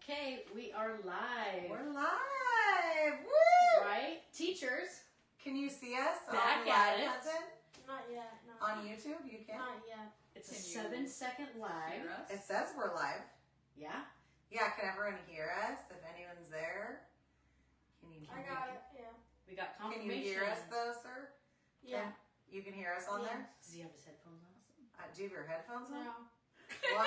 Okay, we are live. We're live! Woo! Right? Teachers. Can you see us Back on at live, it. Hudson? Not yet. Not On yet. YouTube, you can? Not yet. It's Can a you 7-second live. hear us? It says we're live. Yeah. Yeah, can everyone hear us? If anyone's there, can you I got it. Yeah. We got Can confirmation. you hear us though, sir? Yeah. You can hear us on there? Does he have his headphones on? Do you have your headphones on? No. Well,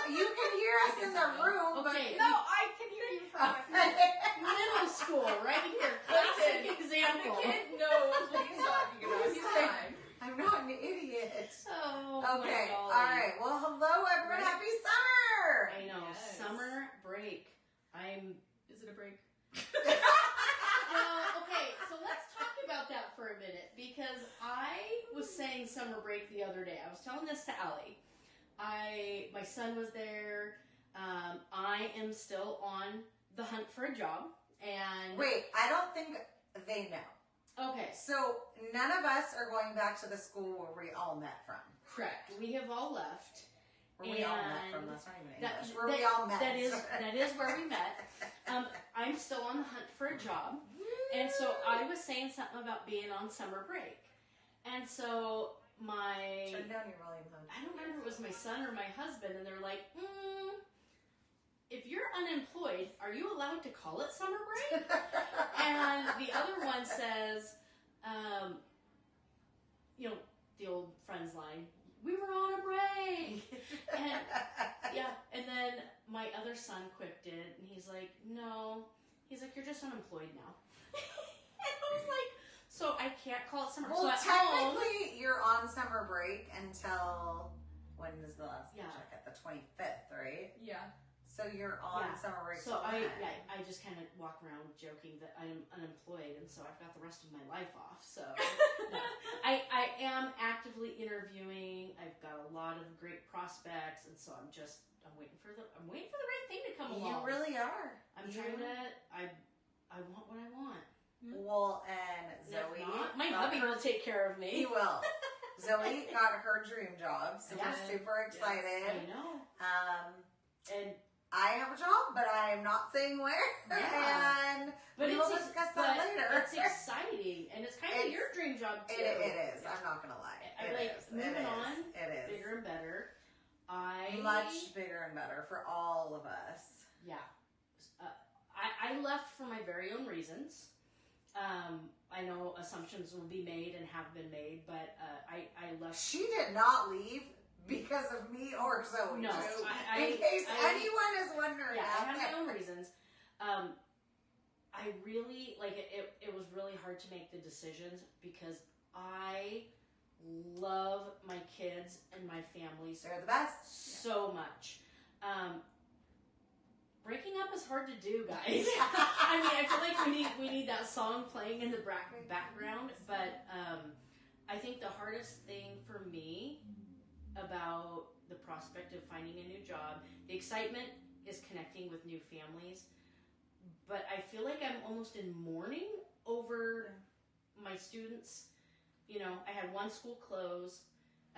you can hear us in the room, Okay. but No, I can hear you from my phone. Middle school, right here. Classic example. The kid knows what he's talking about. He's fine. I'm not an idiot. Oh, Okay, my all golly. right. Well, hello, everyone. Ready? Happy summer! I know. Yes. Summer break. Is it a break? Well, okay, so let's talk about that for a minute because I was saying summer break the other day. I was telling this to Allie. My son was there. I am still on the hunt for a job, and Wait, I don't think they know. okay, So none of us are going back to the school where we all met from. correct. We have all left. Where we all met And from. That's not even that- English. Where that- we all met. that is where we met. I'm still on the hunt for a job, and so I was saying something about being on summer break, and so my Turn down your volume, hon. I don't remember if it was my son or my husband, and they're like, if you're unemployed, are you allowed to call it summer break? And the other one says, the old Friends line, we were on a break. And yeah, and then my other son quipped it, and he's like, no. He's like, you're just unemployed now. And I was like, so I can't call it summer. Well, so at home, technically, you're on summer break until, when is the last Yeah. check? At the 25th, right? Yeah. So you're on Yeah. summer break. So till then. I just kind of walk around joking that I'm unemployed, and so I've got the rest of my life off. So no. I am actively interviewing. I've got a lot of great prospects, and so I'm waiting for the right thing to come along. You really are. I'm You trying really- to. I want what I want. Well, and And if Zoe. not, my got hubby her- will take care of me. He will. Zoe got her dream job, so Yeah. we're super I excited. know. And I have a job, but I am not saying where. Yeah. And but we will discuss that later. It's exciting, and it's kind of It's- your dream job too. It is. I'm not gonna lie. I It like is. moving It is. on. It is. Bigger and better. Much bigger and better for all of us. Yeah. I left for my very own reasons. I know assumptions will be made and have been made, but I left. She did not leave because of me or Zoe. No, just I- in case I- anyone is wondering. Yeah, I out have there. my own reasons. I really like it. It was really hard to make the decisions because I love my kids and my families They're the best. so much. Breaking up is hard to do, guys. I mean, I feel like we need that song playing in the background, but I think the hardest thing for me about the prospect of finding a new job, the excitement is connecting with new families, but I feel like I'm almost in mourning over my students. You know, I had one school close.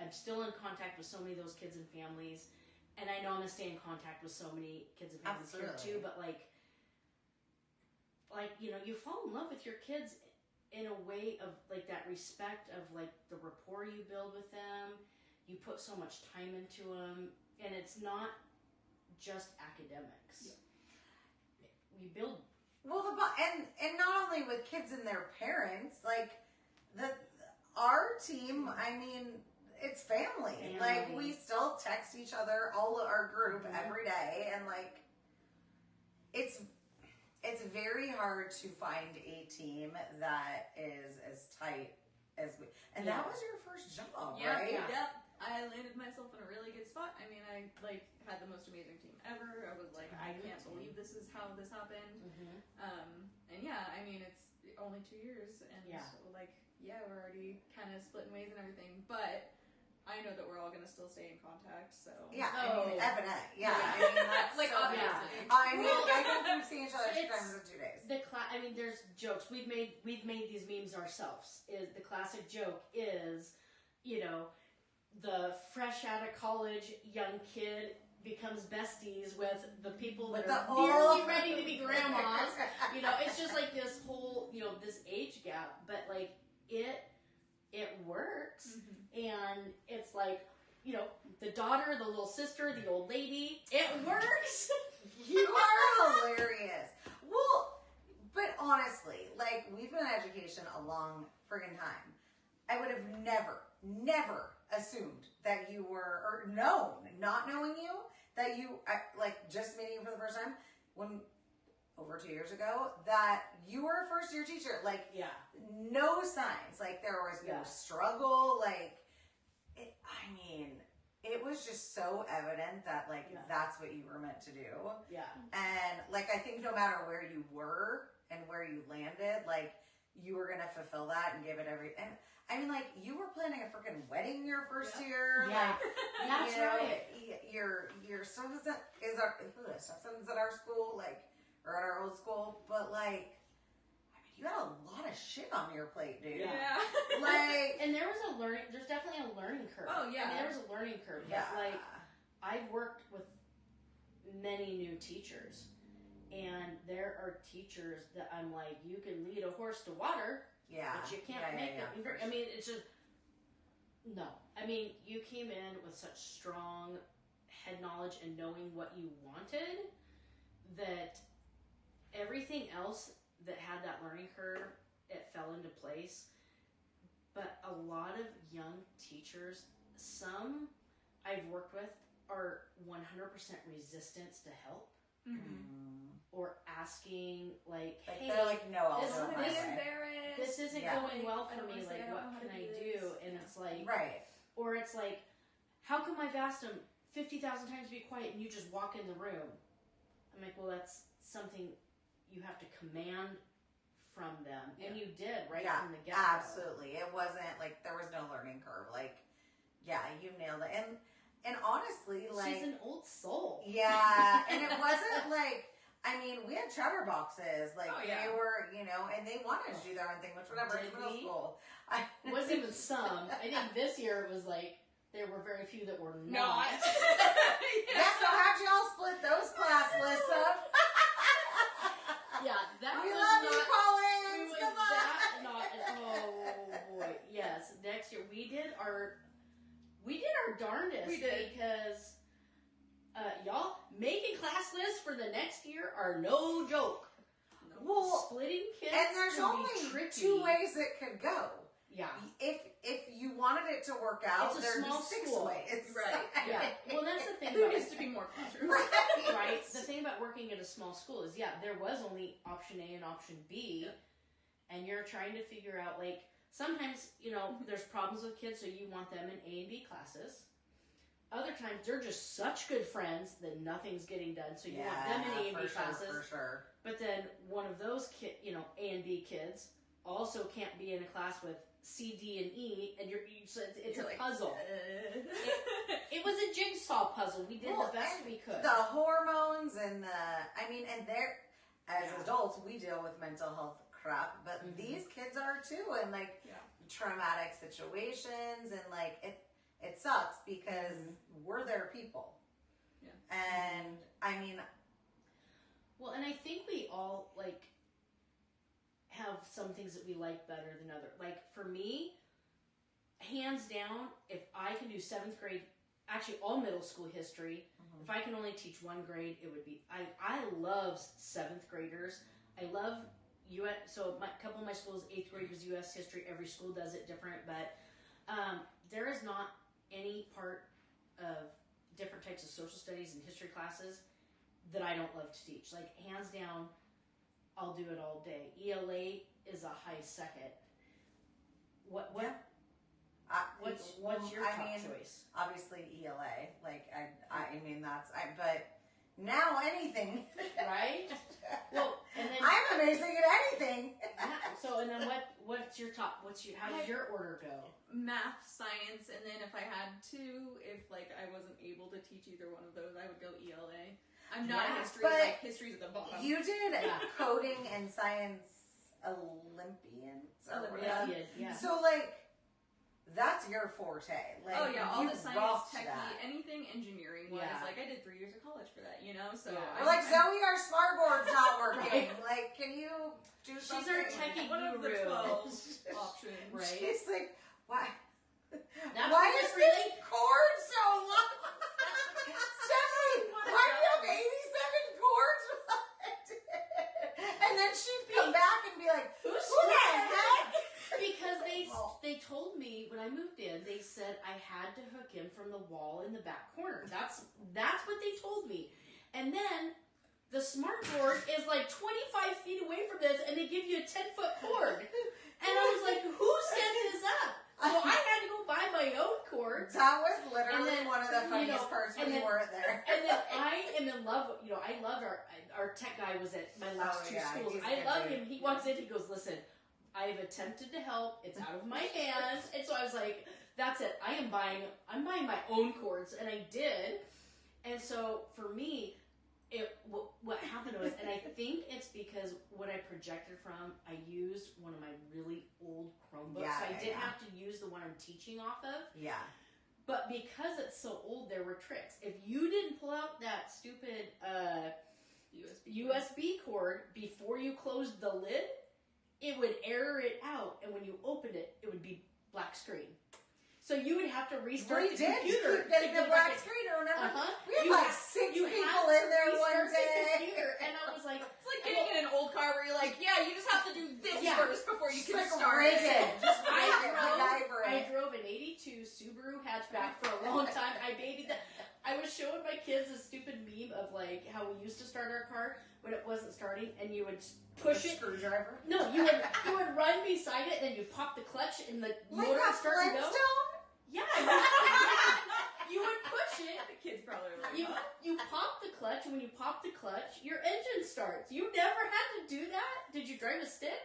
I'm still in contact with so many of those kids and families. And I know I'm going to stay in contact with so many kids and families here Absolutely. too, but like, you know, you fall in love with your kids in a way of like that respect of like the rapport you build with them. You put so much time into them, and it's not just academics. Yeah. You build. Well, and not only with kids and their parents, like our team. I mean, it's family. Like we still text each other, all of our group every day, and like it's very hard to find a team that is as tight as we. And that was your first job, right? Yeah. Yep. I landed myself in a really good spot. I mean, I had the most amazing team ever. I was like, I can't believe this is how this happened. And yeah, I mean, it's only 2 years, and we're already kind of splitting ways and everything, but I know that we're all going to still stay in contact, so. Yeah, I mean, F and A. Yeah, I mean, that's Like, so obviously. I mean, I think we've seen each other 2 It's- times in 2 days. I mean, there's jokes we've made these memes ourselves. Is the classic joke is, you know, the fresh out of college young kid becomes besties with the people that With are the nearly old- ready to be grandmas. You know, it's just like this whole, you know, this age gap. But like it works, and it's like, you know, the daughter, the little sister, the old lady. It works. You are hilarious. Well, but honestly, like, we've been in education a long friggin' time. I would have never assumed that you were, or known, not knowing you, that you, like, just meeting you for the first time, when, over 2 years ago, that you were a first year teacher. Like, Yeah. no signs. Like, there was no Yeah. struggle. Like, it was just so evident that, like, Yeah. that's what you were meant to do. Yeah. And, like, I think no matter where you were and where you landed, like, you were going to fulfill that and give it and, I mean, like, you were planning a freaking wedding your first year. Yeah. Like, That's you know, right. Your son is at our school, like, or at our old school, but, like, I mean, you had a lot of shit on your plate, dude. Yeah. Like, And there's definitely a learning curve. Oh, yeah. I mean, there was a learning curve. yeah. But, like, I've worked with many new teachers, and there are teachers that I'm like, you can lead a horse to water, yeah. but you can't Yeah, make yeah, it. for I mean, it's just, no. I mean, you came in with such strong head knowledge and knowing what you wanted that everything else that had that learning curve, it fell into place. But a lot of young teachers, some I've worked with, are 100% resistance to help or asking, like, Like, hey, they're like, no, I'll this- do it my this- way. embarrassed. this isn't Yeah. going well I for don't me, wanna say like, I don't what know how can to I do do? this. And it's like, Right. or it's like, how come I've asked them 50,000 times to be quiet and you just walk in the room? I'm like, well, that's something you have to command from them. And you did right Yeah, from the get-go. absolutely. It wasn't like there was no learning curve. Like, yeah, you nailed it. And honestly, like, She's an old soul. yeah, and it wasn't like, I mean, we had chatterboxes. Like, Oh, yeah. they were, you know, and they wanted to do their own thing, which whatever, it's Did middle we? school. It wasn't even some. I think this year it was like, there were very few that were Not. not. Yeah, so how'd y'all split those class lists up? Yeah, that We was love not. you, Collins. Was Come on. that not? Oh boy, yes. Next year we did our darndest. We did. Because y'all making class lists for the next year are no joke. Well, Splitting kids and there's can only be tricky. 2 ways it could go. Yeah, If you wanted it to work out, It's a there's small 6 school. ways. Right. yeah. Well, that's the thing There about needs to be more classrooms. Right. right? The thing about working at a small school is, yeah, there was only option A and option B, and you're trying to figure out, like, sometimes, you know, there's problems with kids, so you want them in A and B classes. Other times, they're just such good friends that nothing's getting done, so you want them in A and B classes. For sure. But then one of those A and B kids also can't be in a class with C, D, and E, and so it's You're a like, puzzle. It was a jigsaw puzzle. We did Well, the best and we could. The hormones and and they're, as adults, we deal with mental health crap, but these kids are too, and like traumatic situations, and like it sucks because we're their people. Yeah. And I mean, Well, and I think we all, like, have some things that we like better than other. Like, for me, hands down, if I can do 7th grade, actually all middle school history, if I can only teach 1 grade, it would be, I love 7th graders. I love US, so a couple of my schools, 8th grade was US history. Every school does it different, but there is not any part of different types of social studies and history classes that I don't love to teach. Like, hands down, I'll do it all day. ELA is a high second. What's your top choice? Obviously ELA. Like I mean but now anything. Right? Well, and then I'm amazing at anything. yeah, so and then what's your top? How does your order go? Math, science, and then if I had to, if like I wasn't able to teach either one of those, I would go ELA. I'm not Yeah, a history, but like history's at the bottom. You did Yeah. coding and science Olympians. Or whatever. Yeah. So like that's your forte. Like, oh yeah, all you the science, rocked techie, that. anything engineering wise. Yeah. Like I did 3 years of college for that, you know. So Yeah. We're like, Zoe, our smart board's not working. Like, can you do She's something? our techie one of the guru. 12 options. Right. She's like, why? That's Why what is really- this cord so long? Stephanie, why do you have 87 chords? And then she'd come back and be like, who the heck? Because they told me when I moved in, they said I had to hook him from the wall in the back corner. That's what they told me. And then the smart board is like 25 feet away from this, and they give you a 10-foot cord. And I was like, who set this up? So I had to go buy my own cords. That was literally And then, one of the funniest parts when and you then- weren't there. And then I am in love. I love our tech guy was at my last Oh, two yeah, schools. he's a I good love dude. him. He walks in. He goes, "Listen, I've attempted to help. It's out of my hands." And so I was like, "That's it. I'm buying my own cords," and I did. And so for me, what happened was, and I think it's because what I projected from, I used one of my really old Chromebooks. Yeah, so I didn't yeah. have to use the one I'm teaching off of. Yeah. But because it's so old, there were tricks. If you didn't pull out that stupid USB cord before you closed the lid, it would error it out, and when you opened it, it would be black screen. So you would have to restart We the did computer. keep getting to the go back black in. screen, remember? Uh-huh. We had You like had- 6 You people had to in there one restart the day. computer, and I was like, It's like getting in an old car where you're like, yeah, you just have to do this Yeah. first before you Just can like start rig it. it. Just rig it. I MacGyver. drove an 82 Subaru hatchback for a long time. I babied that. I was showing my kids a stupid meme of like how we used to start our car when it wasn't starting, and you would push The it. screwdriver. No, you would run beside it, and then you pop the clutch, and the Like motor a would start to go. Flintstone? Yeah, you would push it. The kids probably were like, You huh? you pop the clutch, and when you pop the clutch, your engine starts. You never had to do that. Did you drive a stick?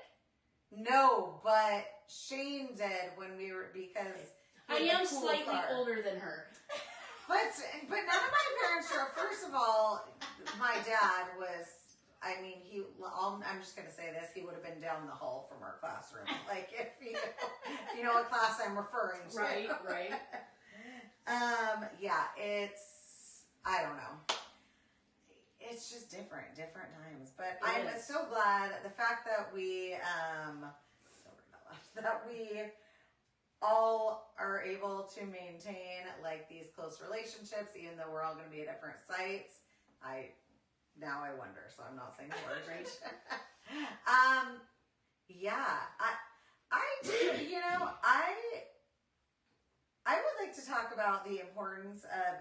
No, but Shane did when we were, because he I had a am cool slightly car. older than her. But none of my parents were. First of all, my dad was. I mean, I'm just gonna say this. He would have been down the hall from our classroom. Like if you know what class I'm referring to. Right. Yeah. I don't know. It's just different times. But It I'm is. so glad the fact that we all are able to maintain like these close relationships, even though we're all going to be at different sites. Now I wonder, so I'm not saying the word. Right. Yeah, I would like to talk about the importance of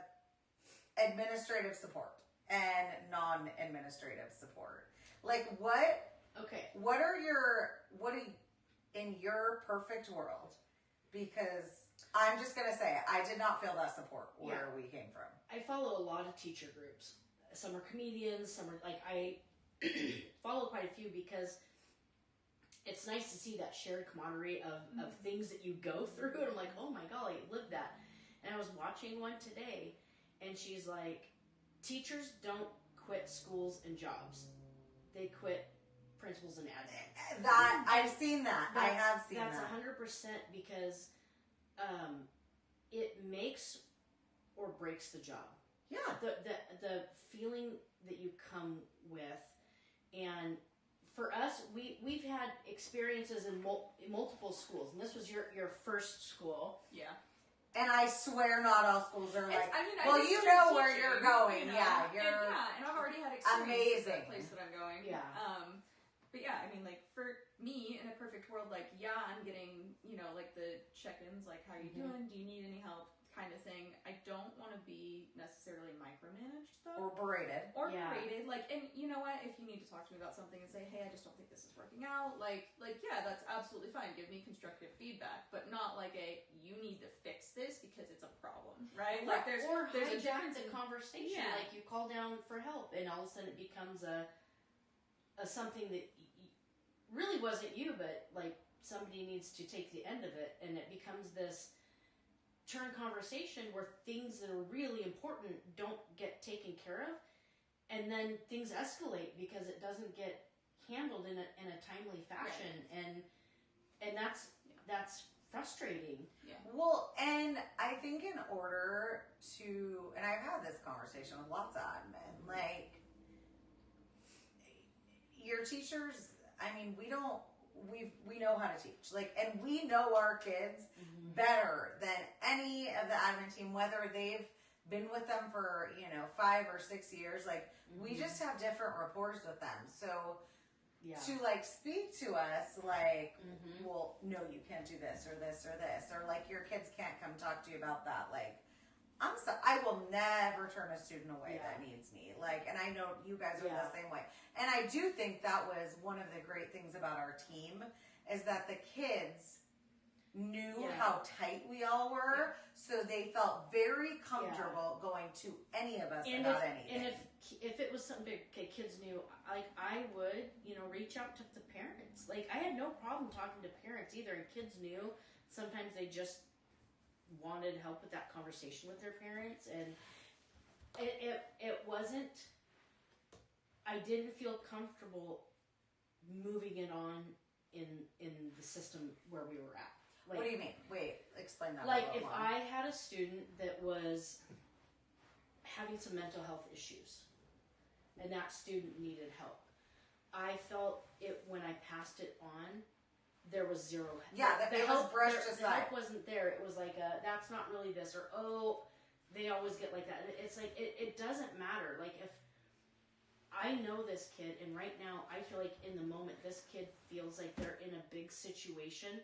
administrative support and non-administrative support. Like Okay. what in your perfect world? Because I'm just gonna say I did not feel that support where we came from. I follow a lot of teacher groups. Some are comedians, some are like I follow quite a few because it's nice to see that shared camaraderie of things that you go through. And I'm like, oh my golly, I lived that. And I was watching one today, and she's like, teachers don't quit schools and jobs. They quit principals and admins. That I've seen that. I have seen that's that. 100% because it makes or breaks the job. Yeah. The feeling that you come with, and for us, we've had experiences in multiple schools, and this was your first school. Yeah. And I swear not all schools are like, I mean, I well, did you student know where teaching, you're going. you know, Yeah, and I've already had experience amazing. at the place that I'm going. Yeah. But yeah, I mean, like for me in a perfect world, like yeah, I'm getting like the check-ins, like how you doing? Do you need any help? Kind of thing. I don't want to be necessarily micromanaged though. or berated. Or Yeah. graded, like, and you know what? If you need to talk to me about something and say, "Hey, I just don't think this is working out," like, yeah, that's absolutely fine. Give me constructive feedback, but not like you need to fix this because it's a problem, right? Like, there's or a hijack difference the in conversation. Yeah. Like you call down for help, and all of a sudden it becomes a something that really wasn't you, but like somebody needs to take the end of it, and it becomes this turn conversation where things that are really important don't get taken care of, and then things escalate because it doesn't get handled in a timely fashion, and that's frustrating. Well, and I think in order to, and I've had this conversation with lots of admin, like, your teachers, I mean, we know how to teach, like, and we know our kids better than any of the admin team, whether they've been with them for, 5 or 6 years, like, we just have different rapports with them, so to, like, speak to us, like, well, no, you can't do this, or this, or this, or, like, your kids can't come talk to you about that, like, I will never turn a student away that needs me. Like, and I know you guys are the same way. And I do think that was one of the great things about our team is that the kids knew how tight we all were, so they felt very comfortable going to any of us about anything. And if it was something big, okay, kids knew, like, I would, reach out to the parents. Like, I had no problem talking to parents either, and kids knew. Sometimes they just wanted help with that conversation with their parents, and it wasn't, I didn't feel comfortable moving it on in the system where we were at. Like, what do you mean? Wait, explain that. Like, if I had a student that was having some mental health issues and that student needed help, I felt it when I passed it on, there was zero help. Yeah, it was brushed aside. The help wasn't there. It was like, that's not really this, or, oh, they always get like that. It's like, it doesn't matter. Like, if I know this kid, and right now, I feel like in the moment, this kid feels like they're in a big situation,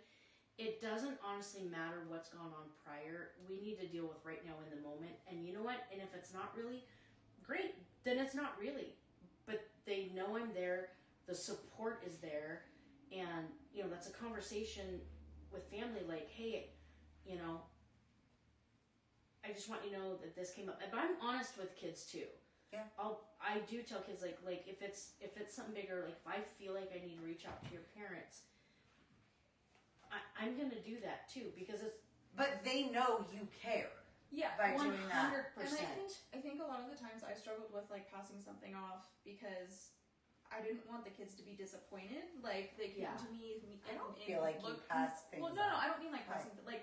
it doesn't honestly matter what's gone on prior. We need to deal with right now in the moment. And you know what? And if it's not really great, then it's not really. But they know I'm there. The support is there. And, that's a conversation with family, like, hey, I just want you to know that this came up. But I'm honest with kids too. Yeah. I do tell kids, like if it's something bigger, like if I feel like I need to reach out to your parents, I'm gonna do that too, because it's. But they know you care. Yeah, by doing that. 100%. And I think a lot of the times I struggled with, like, passing something off because I didn't want the kids to be disappointed. Like, they came to me I don't feel like you pass things. Well, no, I don't mean like passing, like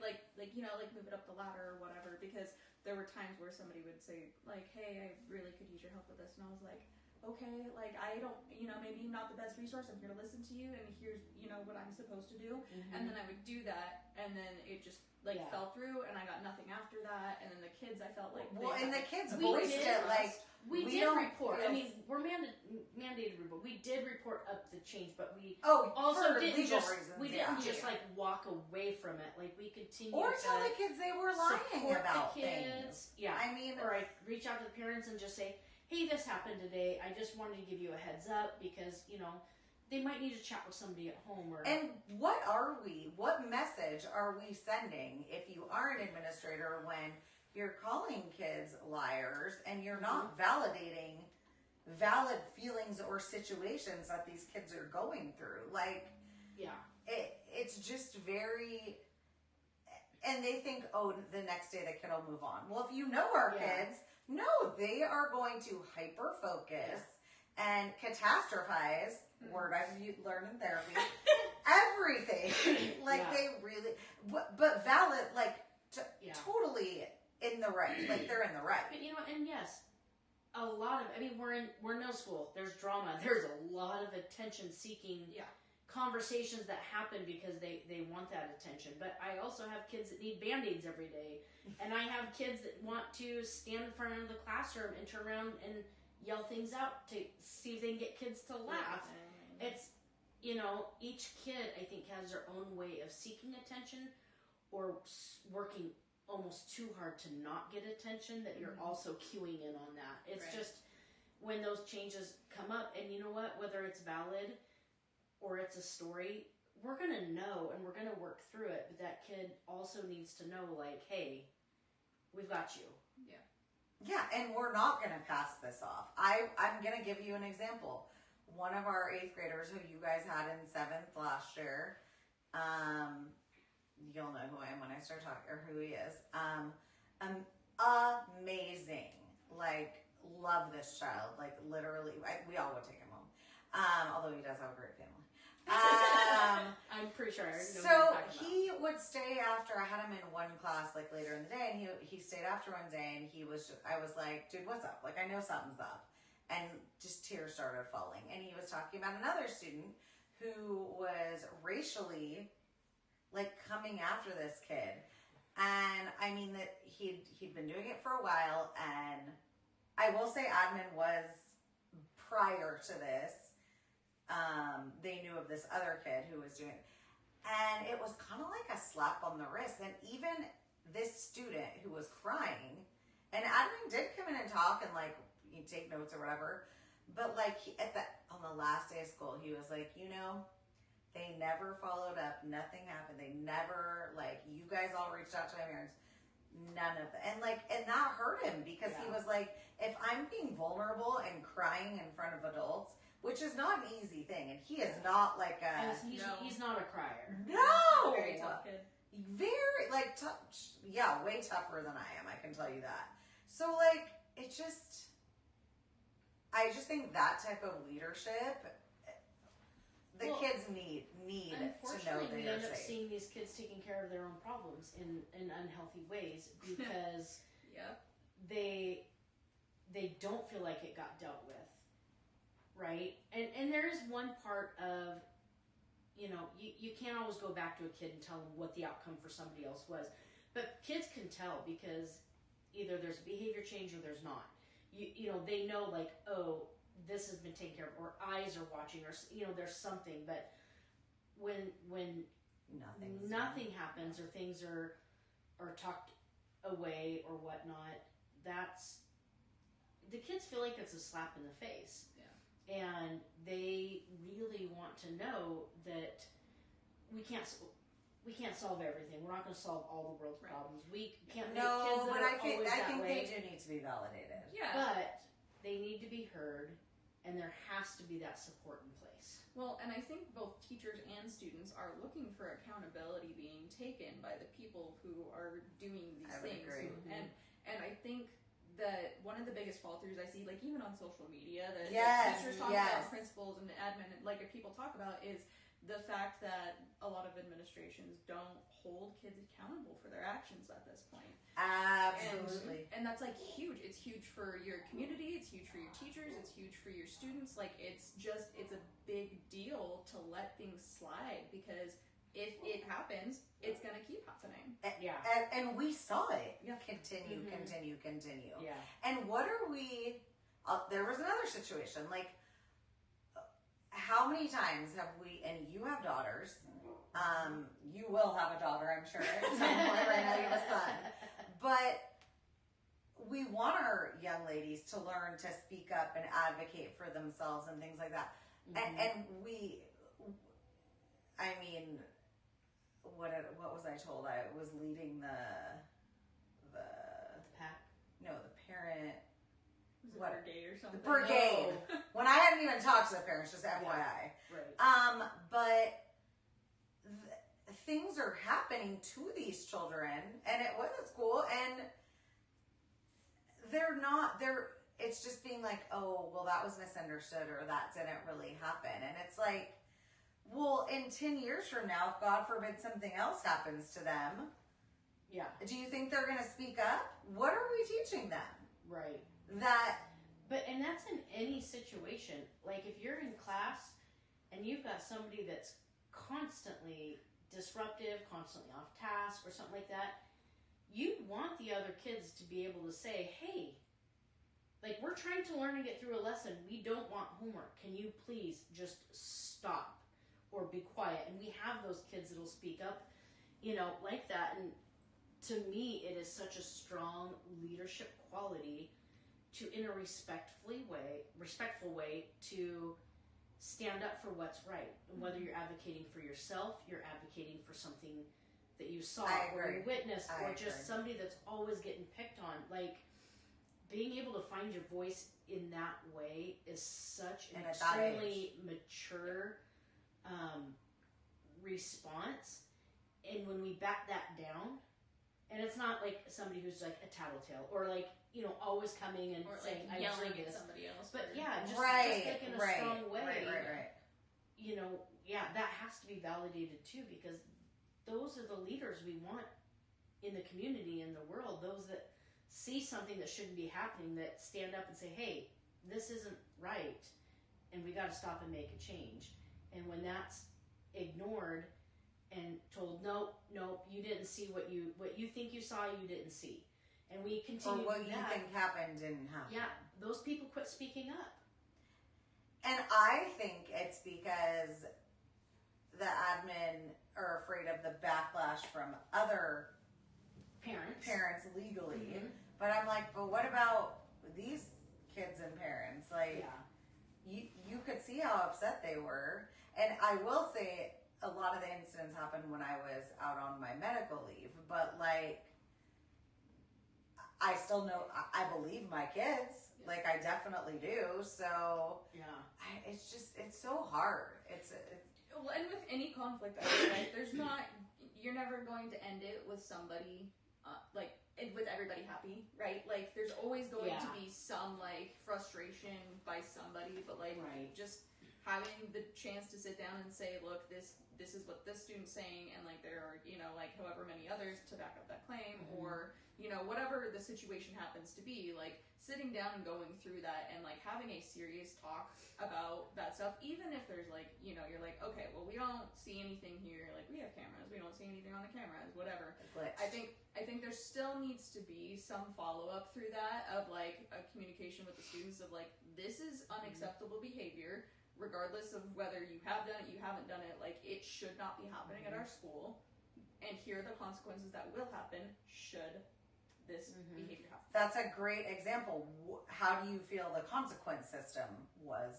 move it up the ladder or whatever. Because there were times where somebody would say, like, "Hey, I really could use your help with this," and I was like, "Okay, like, I don't, maybe I'm not the best resource. I'm here to listen to you, and here's, what I'm supposed to do." And then I would do that, and then it just fell through, and I got nothing after that. And then the kids, I felt like the kids voiced it like. We did report. I mean, we're mandated report. We did report up the change, but we also didn't just like walk away from it. Like, we continued or tell the kids they were lying about the kids. things. Yeah, I mean, or I reach out to the parents and just say, "Hey, this happened today. I just wanted to give you a heads up because they might need to chat with somebody at home." And what message are we sending if you are an administrator when you're calling kids liars and you're not validating valid feelings or situations that these kids are going through? Like, it's just very, and they think, oh, the next day the kid will move on. Well, if you know our kids, no, they are going to hyper focus and catastrophize, word I've learned in therapy, everything. Like, they really, but valid, like, totally in the right. Like, they're in the right. But and yes, a lot of, we're no school. There's drama. There's a lot of attention-seeking conversations that happen because they want that attention. But I also have kids that need Band-Aids every day. And I have kids that want to stand in front of the classroom and turn around and yell things out to see if they can get kids to laugh. It's, each kid, I think, has their own way of seeking attention or working almost too hard to not get attention, that you're also cueing in on that. It's just when those changes come up, and you know what, whether it's valid or it's a story, we're going to know and we're going to work through it. But that kid also needs to know, like, hey, we've got you. Yeah, and we're not going to pass this off. I'm going to give you an example. One of our 8th graders who you guys had in 7th last year, you'll know who I am when I start talking, or who he is. Amazing. Like, love this child. Like, literally, we all would take him home. Although he does have a great family. I'm pretty sure I already know who So you're talking about. he would stay after. I had him in one class like later in the day, and he stayed after one day, and I was like, dude, what's up? Like, I know something's up, and just tears started falling. And he was talking about another student who was racially like coming after this kid, and I mean that he'd been doing it for a while, and I will say admin was prior to this. They knew of this other kid who was doing it. And it was kind of like a slap on the wrist. And even this student who was crying, and admin did come in and talk and like you take notes or whatever. But like on the last day of school, he was like, they never followed up. Nothing happened. They never you guys all reached out to my parents. None of that. And that hurt him because he was like, if I'm being vulnerable and crying in front of adults, which is not an easy thing, and he is not like a... And he's not a crier. No! Very tough kid. Very, tough, way tougher than I am, I can tell you that. So, it just... I just think that type of leadership, the kids need to know Unfortunately, they we are end up safe. seeing these kids taking care of their own problems in unhealthy ways because they don't feel like it got dealt with. Right? And there is one part of, you can't always go back to a kid and tell them what the outcome for somebody else was. But kids can tell because either there's a behavior change or there's not. They know oh, this has been taken care of, or eyes are watching, or, there's something. But when nothing happens or things are tucked away or whatnot, the kids feel like it's a slap in the face. And they really want to know that we can't solve everything. We're not going to solve all the world's problems. We can't make kids that I think they do need to be validated. Yeah. But they need to be heard, and there has to be that support in place. Well, and I think both teachers and students are looking for accountability being taken by the people who are doing these things. Agree. And I think that one of the biggest fall throughs I see, even on social media, that teachers talk about, principals and admin, if people talk about, is the fact that a lot of administrations don't hold kids accountable for their actions at this point. Absolutely. And that's huge. It's huge for your community. It's huge for your teachers. It's huge for your students. It's a big deal to let things slide because if it happens, it's going to keep happening. And we saw it continue. Yeah. And what are we... there was another situation. How many times have we... And you have daughters. You will have a daughter, I'm sure. At some point right now you have a son. But we want our young ladies to learn to speak up and advocate for themselves and things like that. Mm-hmm. And we... I mean... What was I told? I was leading the pack. No, the parent. Was it brigade or something? The brigade. No. When I hadn't even talked to the parents, just FYI. Right. But things are happening to these children, and it was at school, and they're not. It's just being oh, well, that was misunderstood, or that didn't really happen, and it's well, in 10 years from now, if God forbid something else happens to them, do you think they're going to speak up? What are we teaching them? Right. And that's in any situation. If you're in class and you've got somebody that's constantly disruptive, constantly off task, or something like that, you want the other kids to be able to say, hey, we're trying to learn and get through a lesson. We don't want homework. Can you please just stop? Or be quiet. And we have those kids that'll speak up, like that. And to me, it is such a strong leadership quality to, in a respectful way, to stand up for what's right. And whether you're advocating for yourself, you're advocating for something that you saw or you witnessed, or just somebody that's always getting picked on. Being able to find your voice in that way is such an extremely mature response. And when we back that down, and it's not somebody who's a tattletale or always coming and or saying yelling I at somebody else, but just in a strong way. Right. that has to be validated too, because those are the leaders we want in the community, in the world, those that see something that shouldn't be happening, that stand up and say, hey, this isn't right, and we got to stop and make a change. And when that's ignored and told, nope, you didn't see what you think you saw, you didn't see, and we continue or what to do you that, think happened didn't happen. yeah, those people quit speaking up. And I think it's because the admin are afraid of the backlash from other parents legally. Mm-hmm. But I'm like, but what about these kids and parents? Like, Yeah. you could see how upset they were. And I will say, a lot of the incidents happened when I was out on my medical leave. But, like, I still know, I believe my kids. Yeah. Like, I definitely do. So, Yeah. it's just, it's so hard. It's Well, and with any conflict, I feel like you're never going to end it with somebody, with everybody happy, right? Like, there's always going to be some, like, frustration by somebody, but, like, Right. just having the chance to sit down and say, look, this is what this student's saying, and, like, there are, like, however many others to back up that claim, Mm-hmm. or, whatever the situation happens to be, like, sitting down and going through that and, like, having a serious talk about that stuff, even if there's, like, you're like, okay, well, we don't see anything here, like, we have cameras, we don't see anything on the cameras, whatever. glitched. I think there still needs to be some follow-up through that of, like, a communication with the students of, like, this is unacceptable behavior, regardless of whether you have done it, you haven't done it, like, it should not be happening at our school, and here are the consequences that will happen should this behavior happen. That's a great example. How do you feel the consequence system was?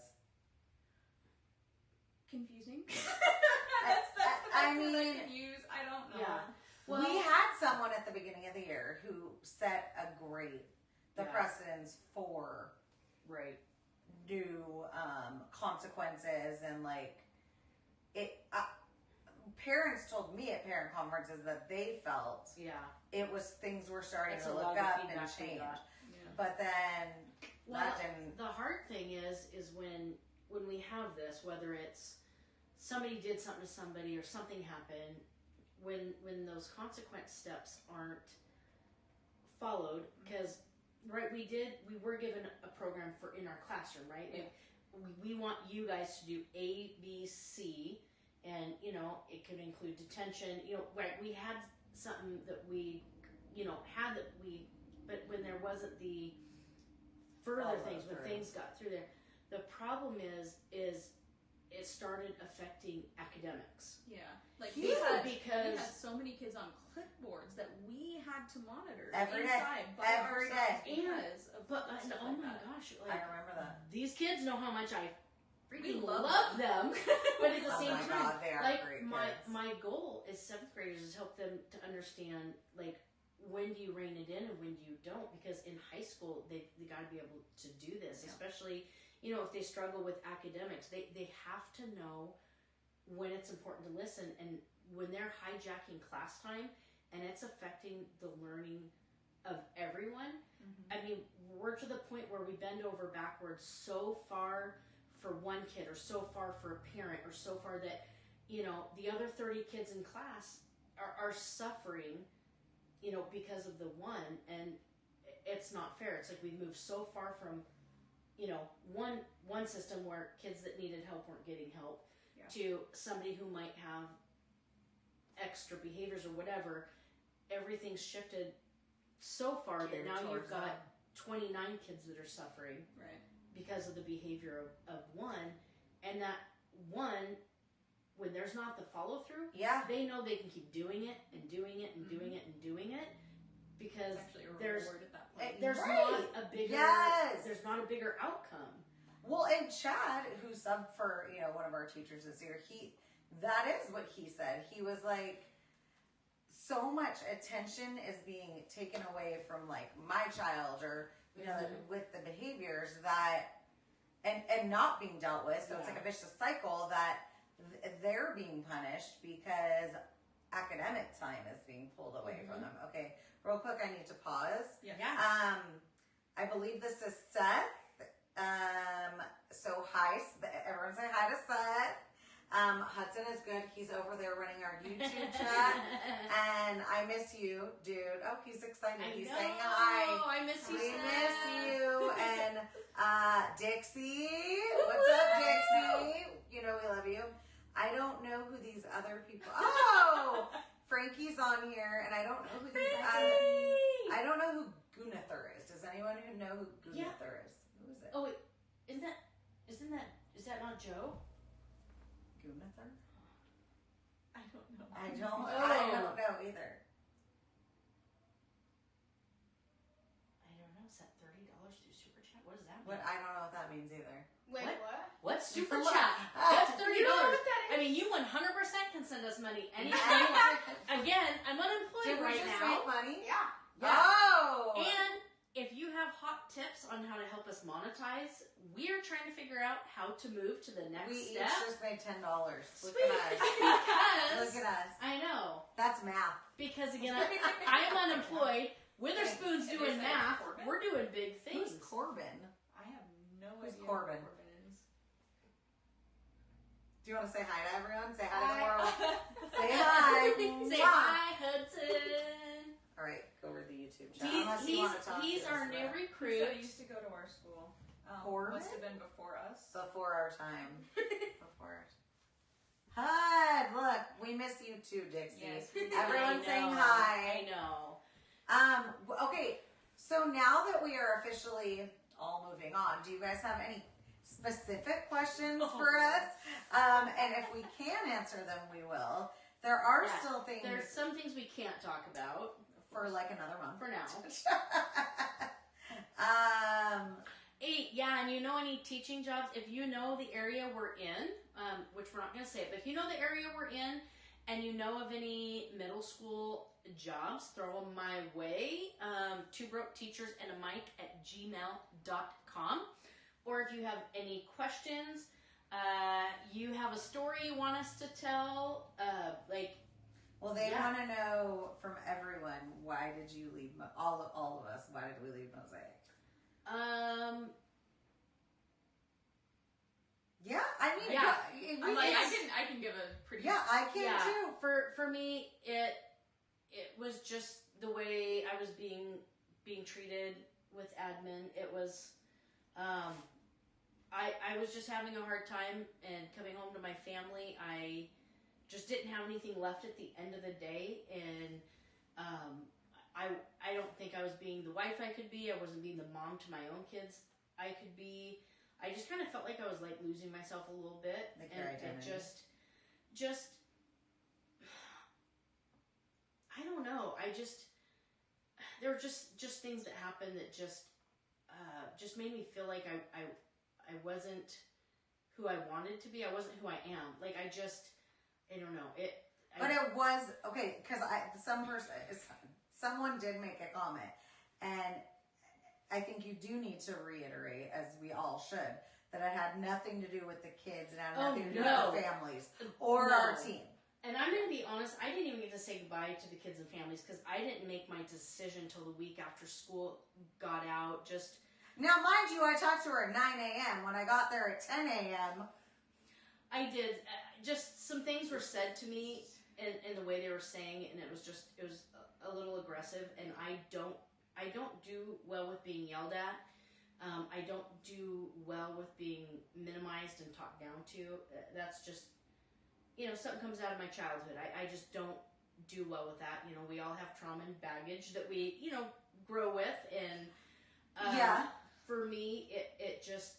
Confusing. that's the best I word I mean, can use. I don't know. Yeah. Well, we had someone at the beginning of the year who set the Yeah. precedence for right. new consequences, and like it. Parents told me at parent conferences that they felt it was things were starting That's to a lot look of up feedback and we change. got. Yeah. But then Well, that didn't. the hard thing is when we have this, whether it's somebody did something to somebody or something happened, when those consequence steps aren't followed, because we were given a program for in our classroom, right? Yeah. We want you guys to do A, B, C, and it could include detention. We had something that we but when there wasn't the further Follow things, when through. things got through there, the problem is it started affecting academics. Yeah. Like Huge. we had Because so many kids on clipboards that we had to monitor Every day. inside by Every ourselves day. because of and stuff oh like my that. gosh, I remember that. these kids know how much I freaking love love them. But at the Oh same my time, God, they are like great my kids. my goal is 7th graders is help them to understand, like, when do you rein it in and when do you don't, because in high school they got to be able to do this, especially if they struggle with academics, they have to know when it's important to listen, and when they're hijacking class time and it's affecting the learning of everyone. I mean, we're to the point where we bend over backwards so far for one kid, or so far for a parent, or so far that the other 30 kids in class are suffering because of the one, and it's not fair. It's like we've moved so far from one system where kids that needed help weren't getting help to somebody who might have extra behaviors or whatever. Everything's shifted so far that now you've got 29 kids that are suffering because of the behavior of one, and that one, when there's not the follow through, they know they can keep doing it and doing it and doing it and doing it, because It's actually a there's reward at that point. there's Right. not a bigger Yes. there's not a bigger outcome. Well, and Chad, who subbed for one of our teachers this year, that is what he said. He was like, so much attention is being taken away from like my child, or with the behaviors that and not being dealt with. So it's like a vicious cycle that they're being punished because academic time is being pulled away from them. Okay, real quick, I need to pause. I believe this is Seth. So hi, everyone say hi to Seth. our YouTube chat. And I miss you, dude. Oh, he's excited. I He's know. saying hi. I miss you, We Seth. miss you. And Dixie. What's up, Dixie? You know we love you. I don't know who these other people. Oh, Frankie's on here, and I don't know who these other. I don't know who Gunther is. Does anyone who know who Gunther is? Who is it? Oh wait, is that not Joe? Gunther? I don't know. I don't know either. I don't know. Is that $30 through Super Chat? What does that mean? What? I don't know what that means either. Wait, what? What's Super What? Chat? That's $30. You don't know what that is? I mean, you 100% can send us money anytime you want. Again, I'm unemployed Did we right just now. make money? Yeah. Yeah. Oh! And if you have hot tips on how to help us monetize, we are trying to figure out how to move to the next We step. each just made $10. Look Sweet. at us. Because Look at us. I know. That's math. Because again, I am unemployed. Witherspoon's And doing is that math. Corbin? We're doing big things. Who's Corbin? I have no Who's idea Corbin? who Corbin is. Do you want to say hi to everyone? Say hi to the world. Say Say hi. Say Mwah. hi, Hudson. All right, go over to the YouTube chat. Unless you want to talk He's to us our new about it. recruit. So he used to go to our school. Corbin? Must have been before us. Before our time. Before. Hi, look, we miss you too, Dixie. Yes. Everyone's I saying know, hi. I know. Okay, so now that we are officially all moving on, do you guys have any specific questions for us? And if we can answer them, we will. There are Yeah, still things There's some things we can't talk about for like another month. for now. Yeah, and you know any teaching jobs, if you know the area we're in, which we're not going to say it, but if you know the area we're in and you know of any middle school jobs, throw them my way. Two broke teachers and a mic at gmail.com. Or if you have any questions, you have a story you want us to tell, Well, they Yeah. want to know from everyone, why did you leave, all of us, why did we leave Mosaic? Yeah, I mean, Yeah. I'm like, I can give a pretty. yeah, I can yeah, too. for me, it was just the way I was being treated with admin. It was, I was just having a hard time and coming home to my family. I just didn't have anything left at the end of the day, and I don't think I was being the wife I could be. I wasn't being the mom to my own kids I could be. I just kind of felt like I was like losing myself a little bit, Like your and it identity. just I don't know. There were just things that happened that just made me feel like I wasn't who I wanted to be. I wasn't who I am. Like I don't know it. But it was okay because someone did make a comment, and I think you do need to reiterate, as we all should, that it had nothing to do with the kids and had nothing to do no. with the families or No. our team. And I'm going to be honest, I didn't even get to say goodbye to the kids and families because I didn't make my decision till the week after school got out. Now, mind you, I talked to her at 9 a.m. When I got there at 10 a.m. I did. Just some things were said to me in the way they were saying it, and it was a little aggressive, and I don't do well with being yelled at. I don't do well with being minimized and talked down to. That's just, something comes out of my childhood. I just don't do well with that. We all have trauma and baggage that we, grow with. And for me, it just,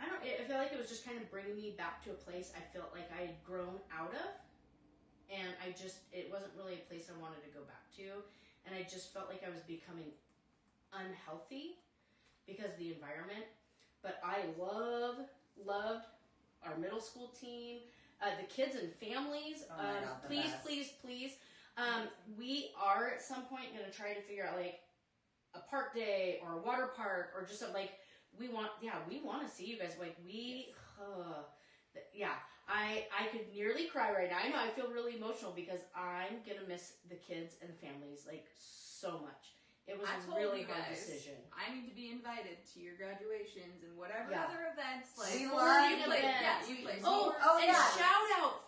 I feel like it was just kind of bringing me back to a place I felt like I had grown out of. And it wasn't really a place I wanted to go back to. And I just felt like I was becoming unhealthy because of the environment. But I loved our middle school team, the kids and families. Oh my God, the best. Please. We are at some point going to try to figure out like a park day or a water park or just something like we want to see you guys. Like I could nearly cry right now. I know I feel really emotional because I'm going to miss the kids and families like so much. It was I a told really you hard guys, decision. I need to be invited to your graduations and whatever Yeah. other events. Like We Sporting love you play, events. yeah, you play. Oh, Oh, and yeah. shout out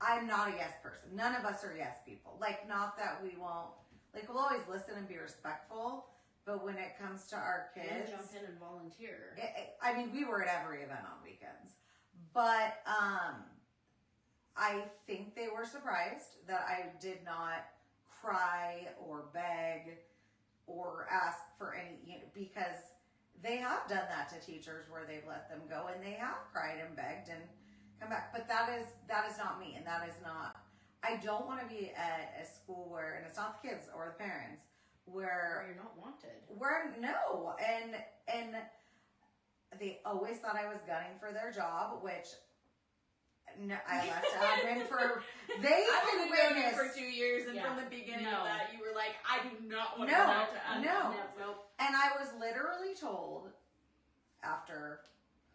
I'm not a yes person. None of us are yes people. Like, not that we won't, like, we'll always listen and be respectful, but when it comes to our You kids, jump in and volunteer. I mean, we were at every event on weekends, but I think they were surprised that I did not cry or beg or ask for any, because they have done that to teachers where they've let them go and they have cried and begged and come back. But that is not me, and that is not. I don't want to be at a school where, and it's not the kids or the parents, Where you're not wanted. no, and they always thought I was gunning for their job, which no, I left admin for. They I've can only known you witness. for 2 years, and Yeah. from the beginning No. of that, you were like, I do not want to No, go back to admin. no. Nope. And I was literally told after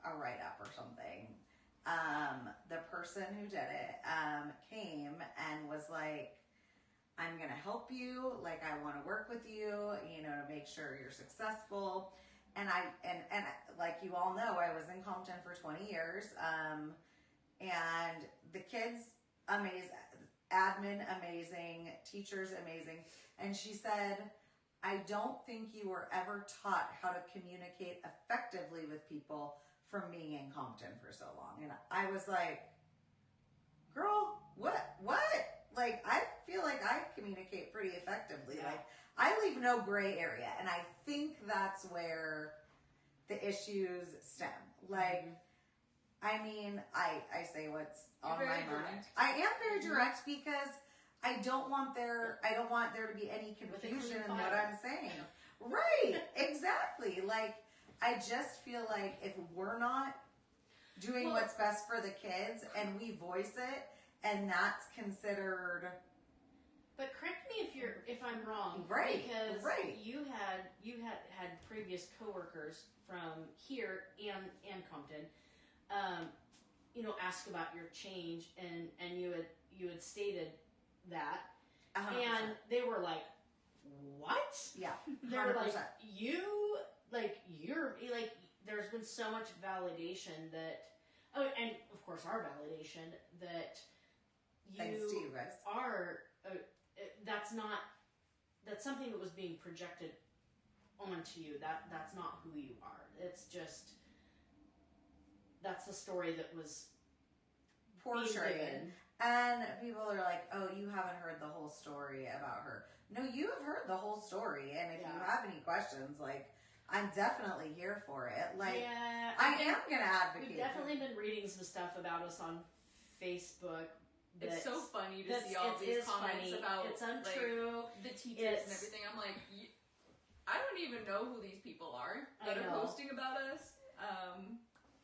a write up or something, the person who did it came and was like, I'm going to help you. Like, I want to work with you, to make sure you're successful. And and like you all know, I was in Compton for 20 years. And the kids, amazing, admin, amazing, teachers, amazing. And she said, I don't think you were ever taught how to communicate effectively with people from being in Compton for so long. And I was like, girl, what? Like, I feel like I communicate pretty effectively. Yeah. Like, I leave no gray area. And I think that's where the issues stem. Like, I mean, I say what's on my very mind. direct. I am very direct because I don't want there to be any With a confusion clean in what file. I'm saying. Right, exactly. Like, I just feel like if we're not doing Well- what's best for the kids and we voice it, and that's considered But correct me if I'm wrong, Right, Because right. you had previous coworkers from here and Compton, ask about your change, and you had stated that, 100%. and they were like, "What?" Yeah, They were like, 100%. you're like, there's been so much validation that, and of course our validation that Thanks to you guys. are, that's something that was being projected onto you. That's not who you are. It's just, that's the story that was being Portrayed. given. And people are like, oh, you haven't heard the whole story about her. No, you have heard the whole story. And if you Yeah. have any questions, like, I'm definitely here for it. Like, Yeah, I am going to advocate. We've definitely been reading some stuff about us on Facebook. It's so funny to that's- see all it these is comments funny. about It's untrue. the teachers and It's- everything. I'm like, I don't even know who these people are that I are know. posting about us.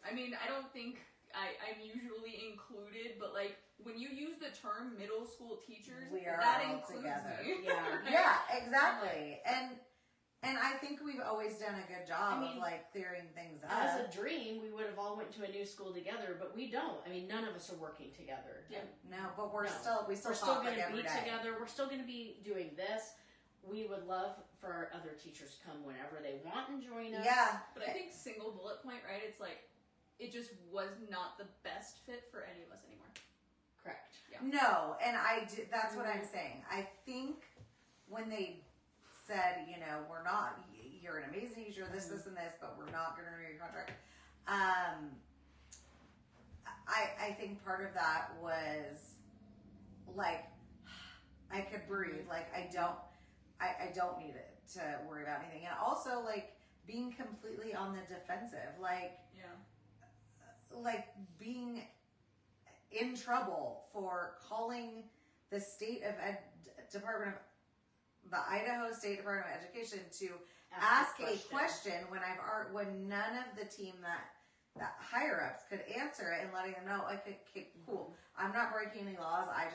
I mean, I don't think I'm usually included, but like when you use the term middle school teachers, We are that all includes together. me. Yeah. Yeah, exactly. And I think we've always done a good job I mean, of, like, clearing things up. As a dream, we would have all went to a new school together, but we don't. I mean, none of us are working together. Yeah. No, but we No. still We're still talk going like to be every day. together. We're still going to be doing this. We would love for our other teachers to come whenever they want and join us. Yeah. But I think single bullet point, right? It's like it just was not the best fit for any of us anymore. Correct. No, and that's what I'm saying. I think when they said, we're not, you're an amazing teacher, this, and this, but we're not going to renew your contract. I think part of that was like, I could breathe. Like, I don't need it to worry about anything. And also, like, being completely on the defensive, like being in trouble for calling the state of the Idaho State Department of Education to ask a question when none of the team that higher ups could answer it, and letting them know, like, okay, cool, I'm not breaking any laws. I'm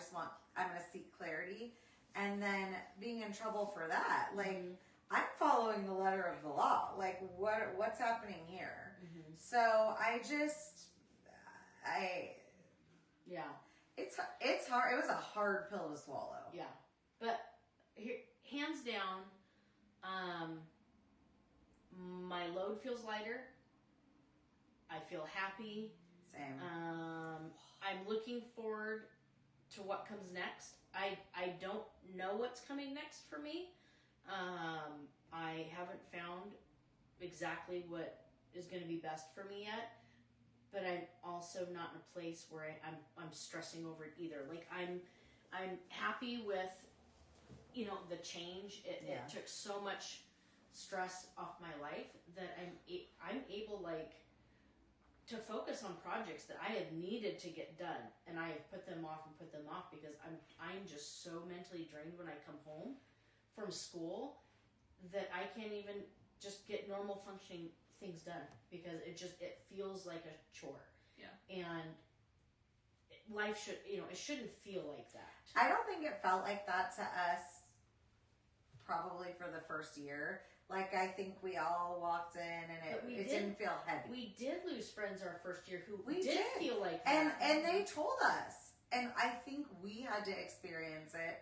going to seek clarity, and then being in trouble for that. Like, I'm following the letter of the law. Like, what's happening here? So Yeah. it's hard. It was a hard pill to swallow. Yeah. But here, hands down, my load feels lighter. I feel happy. Same. I'm looking forward to what comes next. I don't know what's coming next for me. I haven't found exactly what is going to be best for me yet, but I'm also not in a place where I'm stressing over it either. Like I'm happy with, you know, the change. It took so much stress off my life that I'm able, like, to focus on projects that I have needed to get done, and I have put them off because I'm just so mentally drained when I come home from school that I can't even just get normal functioning things done because it feels like a chore. Yeah. And life it shouldn't feel like that. I don't think it felt like that to us probably for the first year. Like, I think we all walked in and it didn't feel heavy. We did lose friends our first year who we did feel like that. And they told us. And I think we had to experience it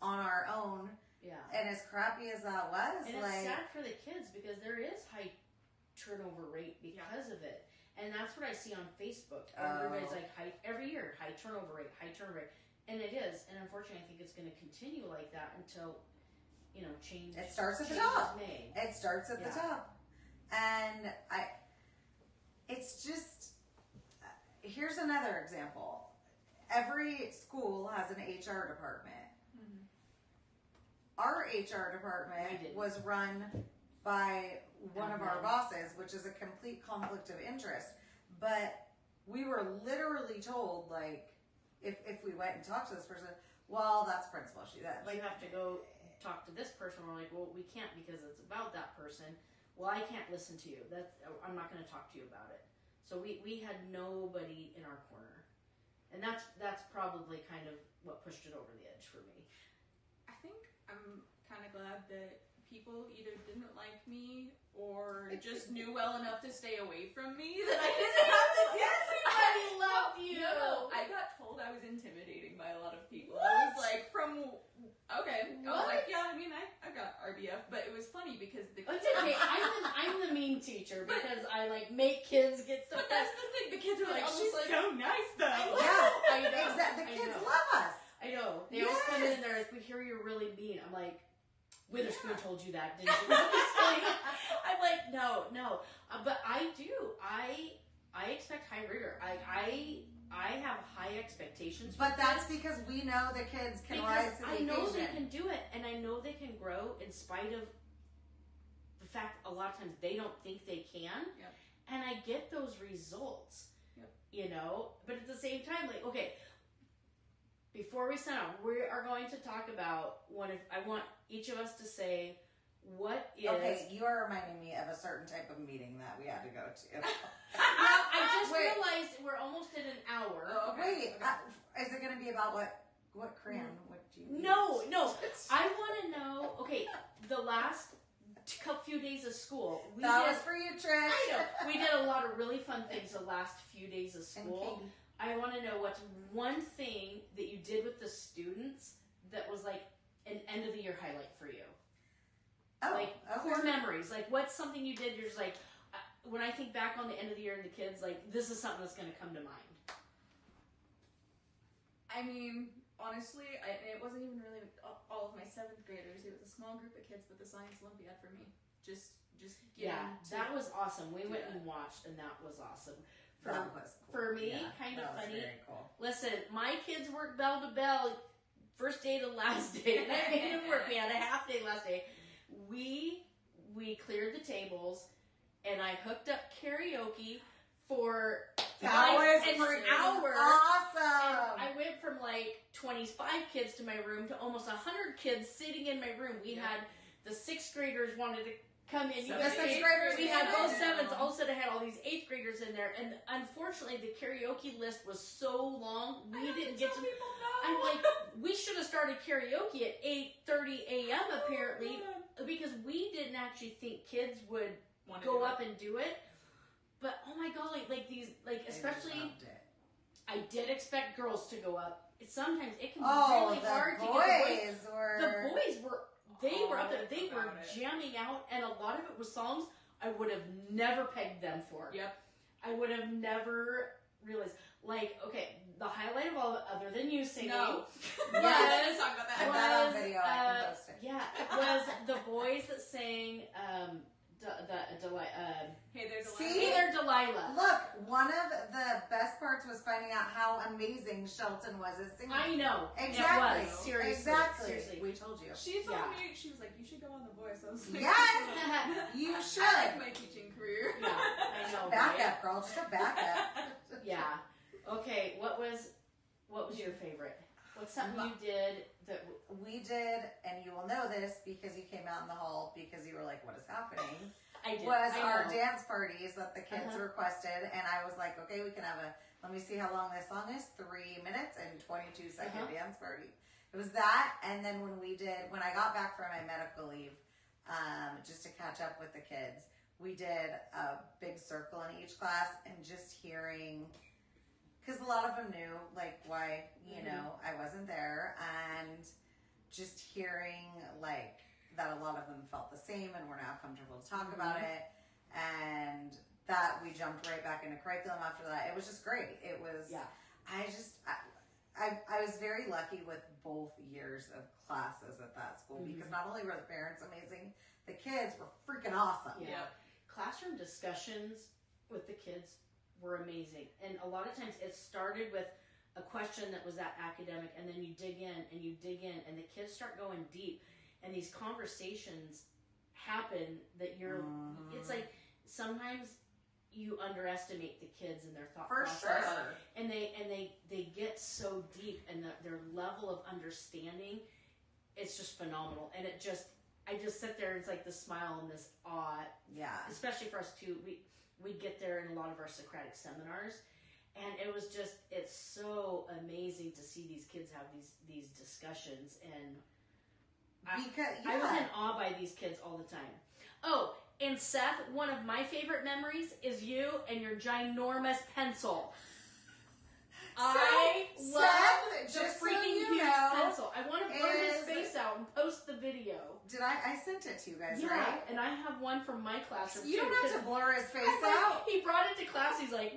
on our own. Yeah. And as crappy as that was, and it's sad for the kids because there is high turnover rate because of it. And that's what I see on Facebook. Everybody's like, every year, high turnover rate. And it is. And unfortunately, I think it's going to continue like that until, you know, change. It starts at the top. Made. It starts at the top. And it's just, here's another example. Every school has an HR department. Mm-hmm. Our HR department was run by one of our bosses, which is a complete conflict of interest. But we were literally told, like, if we went and talked to this person, well, that's principal. You have to go talk to this person. We're like, well, we can't because it's about that person. Well, I can't listen to you. I'm not going to talk to you about it. So we had nobody in our corner, and that's probably kind of what pushed it over the edge for me. I think I'm kind of glad that people either didn't like me or just knew well enough to stay away from me that I didn't have to do Everybody loved you. No, I got told I was intimidating by a lot of people. What? I was like, I was like, yeah, I mean, I got RBF, but it was funny because the kids... It's okay, I'm the mean teacher because I, like, make kids get stuff. But that's the thing, the kids are like, she's like, so nice, though. Yeah, exactly. The kids love us. I know. They always come in there, we hear you're really mean. I'm like, Witherspoon told you that, didn't you? I'm like, no. But I do. I expect high rigor. I have high expectations. But that's because we know the kids can rise to the occasion. I know they can do it, and I know they can grow in spite of the fact a lot of times they don't think they can. Yep. And I get those results. Yep. You know, but at the same time, like, okay, before we sign off, we are going to talk about I want each of us to say what is. Okay, you are reminding me of a certain type of meeting that we had to go to. I just realized we're almost at an hour. Oh, okay. Is it going to be about what crayon? What do you? No. I want to know. Okay, the last few days of school, was for you, Trish. I know we did a lot of really fun things the last few days of school. I want to know what's one thing that you did with the students that was like an end of the year highlight for you. Core memories. Like, what's something you did? You're just like, when I think back on the end of the year and the kids, like, this is something that's going to come to mind. I mean, honestly, it wasn't even really all of my 7th graders. It was a small group of kids, but the Science Olympiad for me. Just that was awesome. We went and watched, and that was awesome. That was cool. For me, kind of funny. Very cool. Listen, my kids worked bell to bell, first day to last day, and I made them work. We had a half day last day. We cleared the tables, and I hooked up karaoke for an hour. Awesome. And I went from like 25 kids to my room to almost 100 kids sitting in my room. We had the 6th graders wanted to come in. The 6th graders. We had both 7s. All of a sudden, I had all these 8th graders in there, and unfortunately, the karaoke list was so long. We didn't get to. People I'm like, we should have started karaoke at 8:30 a.m. apparently, because we didn't actually think kids would go up and do it. But oh my golly, like these, like especially, I did expect girls to go up. Sometimes it can be really hard to get the boys. The boys were up there. They were jamming out, and a lot of it was songs I would have never pegged them for. Yep. I would have never realized. Like, okay, the highlight of all, other than you singing, No. was Let's talk about I've that. got on video. I can post it. yeah, was the boys that sang Hey there, See? Hey There, Delilah. Look, one of the best parts was finding out how amazing Shelton was as singing. I know. Exactly. It was. Seriously. Exactly. Seriously. We told you. She told Yeah. me, she was like, you should go on The Voice. I was like, Yes! You should. I like my teaching career. Yeah, I know. Back right? up, girl. Just a back up. Yeah. Okay. What was your favorite? What's something you did that? We did, and you will know this because you came out in the hall because you were like, what is happening? I did. Was I our know. dance parties that the kids Uh-huh. requested, and I was like, okay, we can have let me see how long this song is, 3 minutes and 22-second Uh-huh. dance party. It was that, and then when I got back from my medical leave, just to catch up with the kids, we did a big circle in each class, and just hearing, because a lot of them knew, like, why, you know, I wasn't there, and just hearing, like, that a lot of them felt the same and were now comfortable to talk about it, and that we jumped right back into curriculum after that. It was just great. It was, Yeah. I was very lucky with both years of classes at that school because not only were the parents amazing, the kids were freaking awesome. Yeah. Classroom discussions with the kids were amazing. And a lot of times it started with a question that was that academic, and then you dig in and you dig in, and the kids start going deep, and these conversations happen that you're, it's like sometimes you underestimate the kids and their thought For process. sure. And they get so deep, and their level of understanding, it's just phenomenal. And I just sit there, and it's like this smile and this awe, Yeah. especially for us too. We get there in a lot of our Socratic seminars, and it's so amazing to see these kids have these discussions, and I was in awe by these kids all the time. Oh, and Seth, one of my favorite memories is you and your ginormous pencil. I love the just so freaking you huge know, pencil. I want to burn his is- face out and post the video. Did I sent it to you guys, Yeah, right? and I have one from my classroom You too. don't have because to blur his face I'm like, out. he brought it to class. He's like,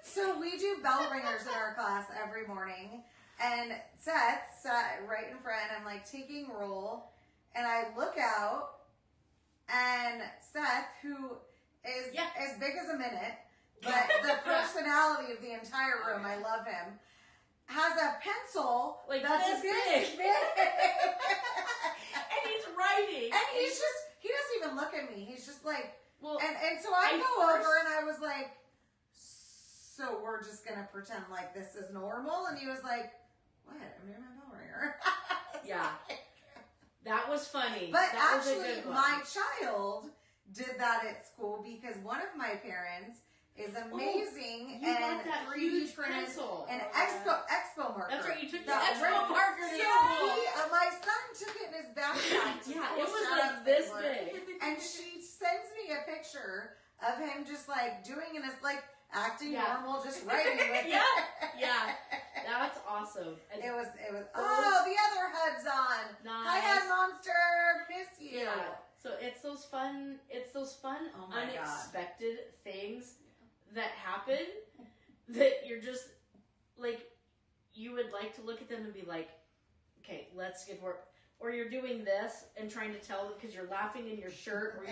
So we do bell ringers in our class every morning, and Seth sat right in front. I'm like taking roll, and I look out, and Seth, who is as big as a minute, but the personality of the entire room, I love him, has a pencil Like that's this big. and he's writing. And he doesn't even look at me. He's just like, well, and so I go over and I was like, so we're just going to pretend like this is normal? And he was like, what? I'm doing my bell ringer. yeah, that was funny. But that was a actually, good one. my child did that at school because one of my parents is amazing You and got that 3D huge printed pencil. an expo marker. That's right. You took the That expo marker to So school. my son took it in his backpack. to Yeah, school. it was Shout out like this Stabler. big. And she sends me a picture of him just like doing it as like acting Yeah. normal, just writing with Yeah, it. yeah. That's awesome. And It was. Oh, the other HUD's on. nice. Hi, HUD Monster. Miss you. Yeah. So it's those fun, Oh my God. unexpected things that happen that you're just like, you would like to look at them and be like, okay, let's get work. Or you're doing this and trying to tell because you're laughing in your shirt, or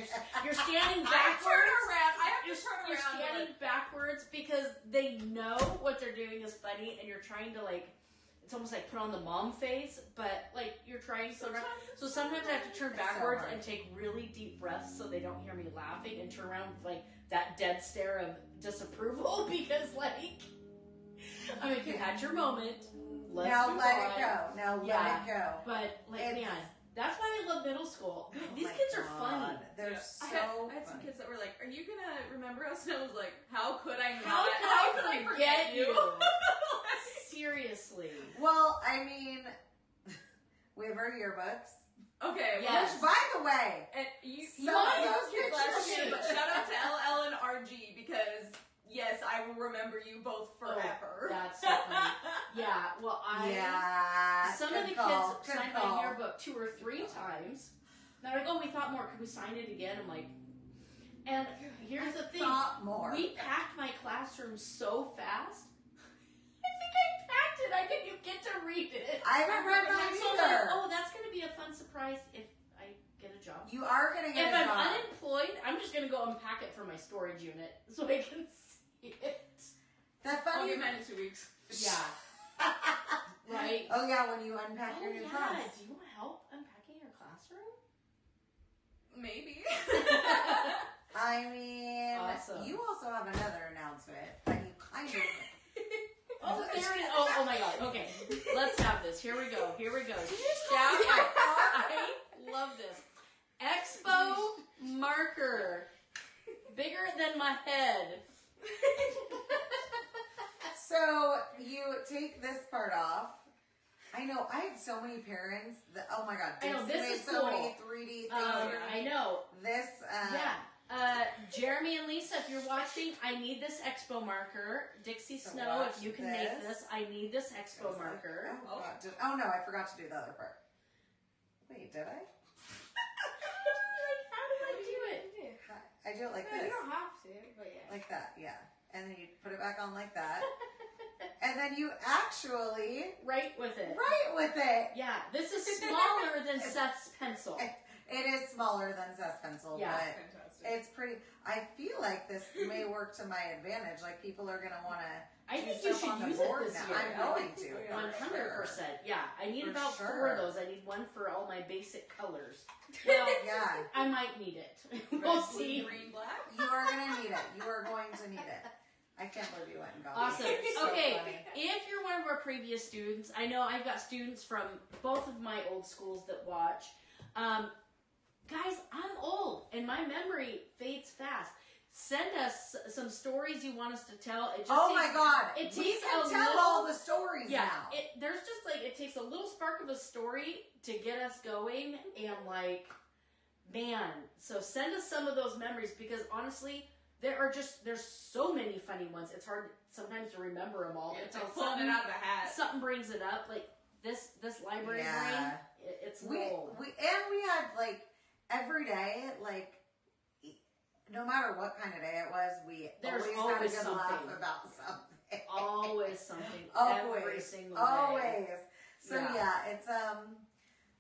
you're standing backwards. I have You're to turn you're around. standing backwards because they know what they're doing is funny, and you're trying to like, it's almost like put on the mom face, but like you're trying so hard. So sometimes I have to turn It's so backwards hard. and take really deep breaths so they don't hear me laughing, and turn around with like that dead stare of disapproval because like, I mean, if you had your moment, let's Now move let on. it go. Now Yeah. let it go. But like, It's- man, that's why I love middle school. Oh These my kids are God. funny. They're Yeah. so I had some funny. kids that were like, "Are you gonna remember us?" And I was like, "How could I not? How could I forget you? you?" Seriously. Well, I mean, we have our yearbooks. Okay, Yes. Which, by the way, and you Some not of those those kids last pictures- year, but shout out to LL and RG because yes, I will remember you both forever. That's so funny. Yeah, well, some of good the call, kids good signed call. my yearbook 2 or 3 times. They're like, oh, we thought more. Could we sign it again? I'm like, and here's the thing. Thought more. We packed my classroom so fast. I think I read it. I haven't read mine So either. oh, that's going to be a fun surprise if I get a job. You are gonna get If a I'm job. unemployed, I'm just going to go unpack it from my storage unit so I can see it. That I'll funny. get mine in 2 weeks. Yeah. Right? Oh yeah, when you unpack your new class. Do you want help unpacking your classroom? Maybe. I mean, Awesome. you also have another announcement that you kind of. Oh, there it is. Oh my God. Okay. Let's have this. Here we go. Shout out. I love this. Expo marker. Bigger than my head. So you take this part off. I know. I have so many parents that. Oh my God! I know, Dixie this made is so cool. many 3D things. I know. This. Yeah. Jeremy and Lisa, if you're watching, I need this expo marker. Dixie So Snow, watch if you can make this. this, I need this expo marker. Oh, God. Oh no! I forgot to do the other part. Wait, did I? How do I do it? I do it like No, this. you don't have to, but yeah. Like that, yeah. And then you put it back on like that. And then you actually Right with it. write with it. Yeah, this is smaller than Seth's pencil. It is smaller than Seth's pencil, Yeah. but Fantastic. it's pretty. I feel like this may work to my advantage. Like people are gonna want to. I think you should use it this year. I'm going to. One for hundred sure. percent. Yeah, I need For about sure. 4 of those. I need one for all my basic colors. Well, Yeah, I might need it. Red, We'll blue, see. green, black. you are gonna need it. You are going to need it. I can't believe you went and got Awesome. these. It's so Okay, funny. if you're one of our previous students, I know I've got students from both of my old schools that watch. Guys, I'm old and my memory fades fast. Send us some stories you want us to tell. It just Oh my takes- God! it We takes can a tell little- all the stories Yeah, now. there's just like it takes a little spark of a story to get us going, and like, man. So send us some of those memories because honestly, there's so many funny ones. It's hard sometimes to remember them all. Yeah, it's Until like pulling it out of a hat. something brings it up. Like this library Yeah. brain, it's we gold. we had like every day, like no matter what kind of day it was, we There's always had a always good laugh something. about something. Always something. Always. Every single day. Always. So Yeah. yeah, it's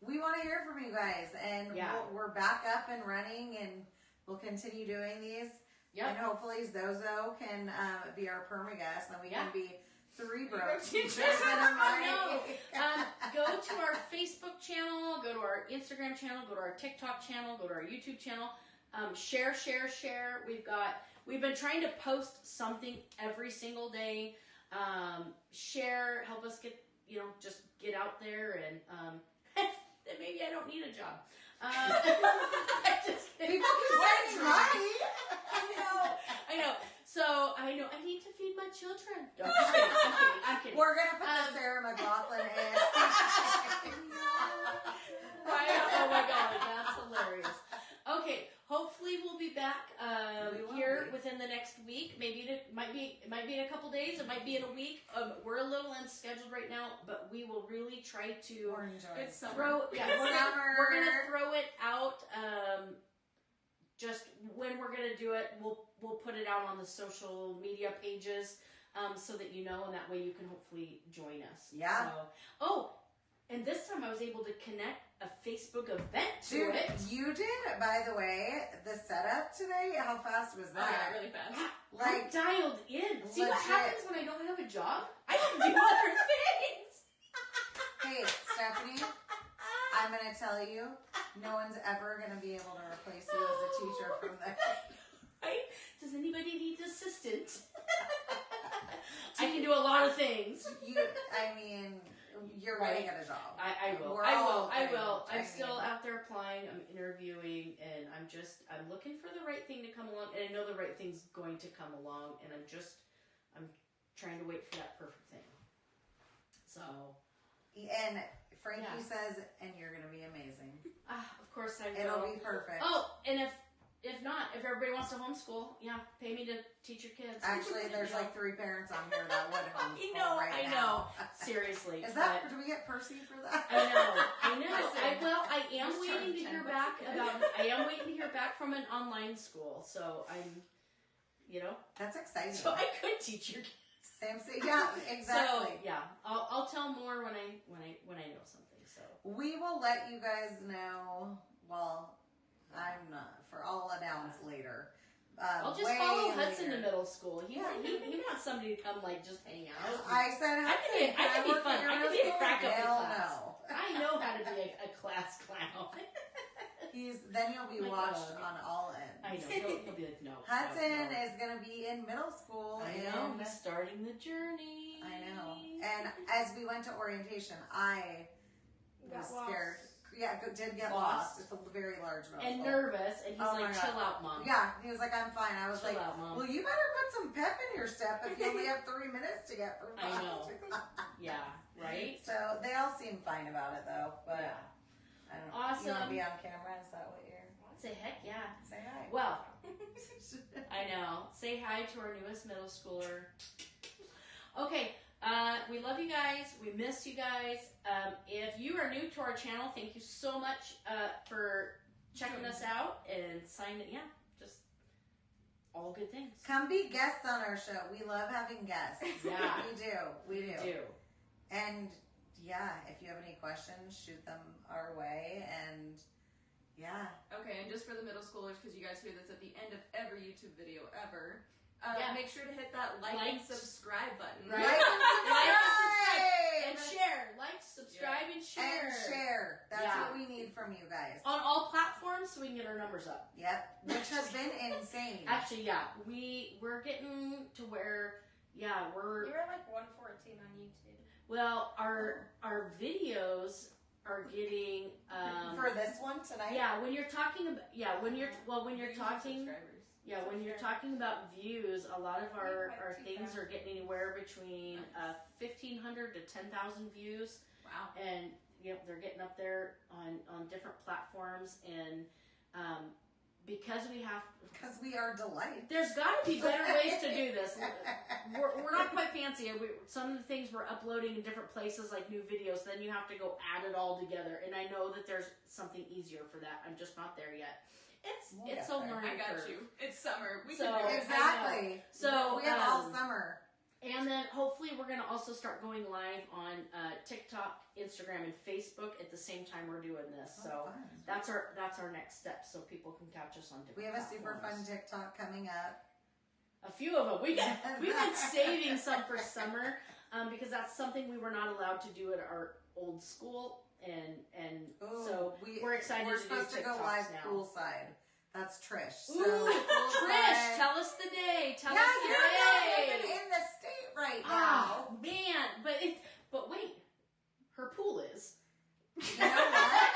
we want to hear from you guys, and Yeah. we're back up and running, and we'll continue doing these. Yep. And hopefully Zozo can be our perma guest, and we Yeah. can be 3 broke broke teachers teachers. in a I mic. Go to our Facebook channel, go to our Instagram channel, go to our TikTok channel, go to our YouTube channel. Share. We've been trying to post something every single day. Share, help us get, just get out there and then maybe I don't need a job. I'm just kidding. People keep sending money. I know. So I know I need to feed my children. No, I'm kidding. We're gonna put the Sarah McLaughlin in. Right? Oh my God, that's hilarious. Okay, hopefully we'll be back We will here be. within the next week. Maybe it might be in a couple days. It might be in a week. We're a little unscheduled right now, but we will really try to We're enjoying It's summer. Summer. we're gonna throw it out. Just when we're gonna do it, we'll put it out on the social media pages, so that you know, and that way you can hopefully join us. Yeah. So, and this time I was able to connect a Facebook event to Dude, it. you did, by the way, the setup today. How fast was Oh, yeah, that? really fast. I'm Like, dialed in. See what legit. happens when I don't have a job? I can do other things. hey, Stephanie, I'm gonna tell you, no one's ever gonna be able to replace you as a teacher from there. Right? Does anybody need an assistant? I can do a lot of things. You're Right. gonna get a job. I will. We're I all will. I gonna- will. I I'm still mean- out there applying. I'm interviewing, and I'm looking for the right thing to come along. And I know the right thing's going to come along, and I'm trying to wait for that perfect thing. So, And Frankie Yeah. says, and you're gonna be amazing. of course I will. It'll be perfect. Oh, and if not, if everybody wants to homeschool, yeah, pay me to teach your kids. Actually, there's Yeah. like 3 parents on here that would homeschool right I now. know. Seriously. Is that? but- Do we get Percy for that? I know. Listen, I am just waiting charge to hear 10 back bucks. about. I am waiting to hear back from an online school. So I'm, That's exciting. so I could teach your kids. Same. Yeah, exactly. So yeah, I'll tell more when I know something. So we will let you guys know. Well, I'm not. I'll announce later. I'll just follow Hudson to middle school. He wants somebody to come like just hang out. I said Hudson. I can be fun. I can be a crack up in Hell class. no. I know how to be a class clown. Then you'll be My watched dog. on all ends. I know. He'll be like, no. Hudson no. is going to be in middle school. I know. He's starting the journey. I know. And as we went to orientation, I was scared. Yeah, did get lost. It's a very large middle and school. nervous, and he's Oh my like, "Chill out, mom." Yeah, he was like, "I'm fine." I was Chill like, out, Mom. "Well, you better put some pep in your step if you only have 3 minutes to get from class I know. to class." Yeah, right. So they all seem fine about it, though. But Yeah. I don't know. Awesome. You want to be on camera? Is that what you're? Say heck yeah. Say hi. Well, I know. Say hi to our newest middle schooler. Okay, we love you guys. We miss you guys. If you are new to our channel, thank you so much for checking us out and signing. Yeah, just all good things. Come be guests on our show. We love having guests. Yeah. We do. We do. And yeah, if you have any questions, shoot them our way. And yeah. Okay, and just for the middle schoolers, because you guys hear this at the end of every YouTube video ever, make sure to hit that like and subscribe button. Right? Like and and share. Like, subscribe, and share. And share. That's Yeah. what we need from you guys. On all platforms so we can get our numbers up. Yep. Which has been insane. Actually, yeah. We're getting to where, yeah, we're... You were like 114 on YouTube. Well, our videos are getting... For this one tonight? Yeah, when you're talking about... Yeah, when you're talking... Subscribers. Yeah, when you're talking about views, a lot of our things are getting anywhere between 1,500 to 10,000 views. Wow. And they're getting up there on different platforms, and because we are delight. there's got to be better ways to do this. We're not quite fancy. Some of the things we're uploading in different places, like new videos, then you have to go add it all together. And I know that there's something easier for that. I'm just not there yet. It's a learning I got curve. you. It's summer. We So- can do it. Exactly. So we have all summer. And then hopefully we're going to also start going live on TikTok, Instagram, and Facebook at the same time we're doing this. So fun. that's our next step, so people can catch us on different We have a super fun platforms. TikTok coming up. A few of them. We've been saving some for summer because that's something we were not allowed to do at our old school, and Ooh, so we're excited We're to do supposed to go TikToks live now. poolside. That's Trish. So, Ooh, Trish, tell us the day. Tell us the you're day. not even in the state right now. Oh man, but wait, her pool is. You know what?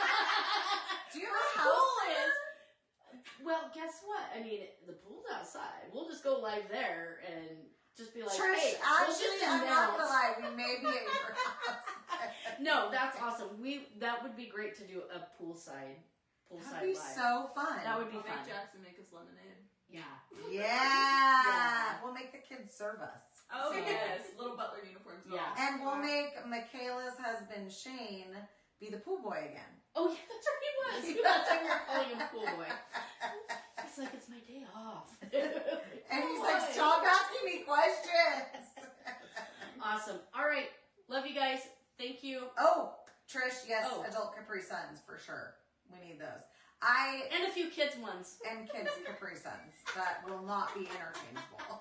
Do you have a house? Pool is. Well, guess what? I mean, the pool's outside. We'll just go live there and just be like, Trish, hey, we'll just actually, I'm not gonna announce. lie. We may be at your house. No, that's awesome. That would be great to do a poolside That'd be live. so fun. That would be I'll fun. make Jackson make us lemonade. Yeah. Yeah. We'll make the kids serve us. Oh, So- yes. Little butler uniforms. and all. Yeah. And we'll make Michaela's husband, Shane, be the pool boy again. Oh yeah, that's right. He was. Last time we were calling him pool boy. He's like, it's my day off. And he's like, stop asking me questions. Awesome. All right. Love you guys. Thank you. Oh, Trish, yes, Oh. adult Capri Suns for sure. We need those. And a few kids ones. And kids Capri Suns that will not be interchangeable.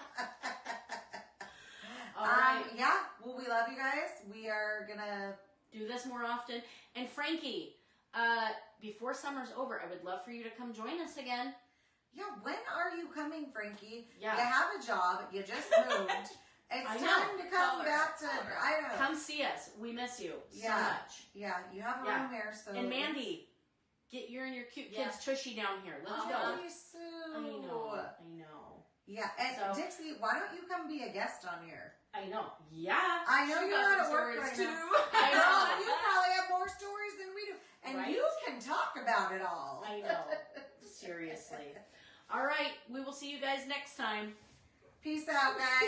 All right. Yeah, well, we love you guys. We are gonna Do this more often. And Frankie, before summer's over, I would love for you to come join us again. Yeah, when are you coming, Frankie? Yeah. You have a job. You just moved. It's I time know. to come Call her. back to Call her. Idaho. Come see us. We miss you so Yeah. much. Yeah, you have a Yeah. room here, so. And Mandy, get you and your cute Yeah. kids Tushy down here. Let's Oh, go. you Sue. I know. Yeah, and So- Dixie, why don't you come be a guest on here? I know. Yeah. I know She you're got not some at work stories right too. now. I Girl, know. you probably have more stories than we do. And Right? you can talk about it all. I know. Seriously. All right. We will see you guys next time. Peace out, guys.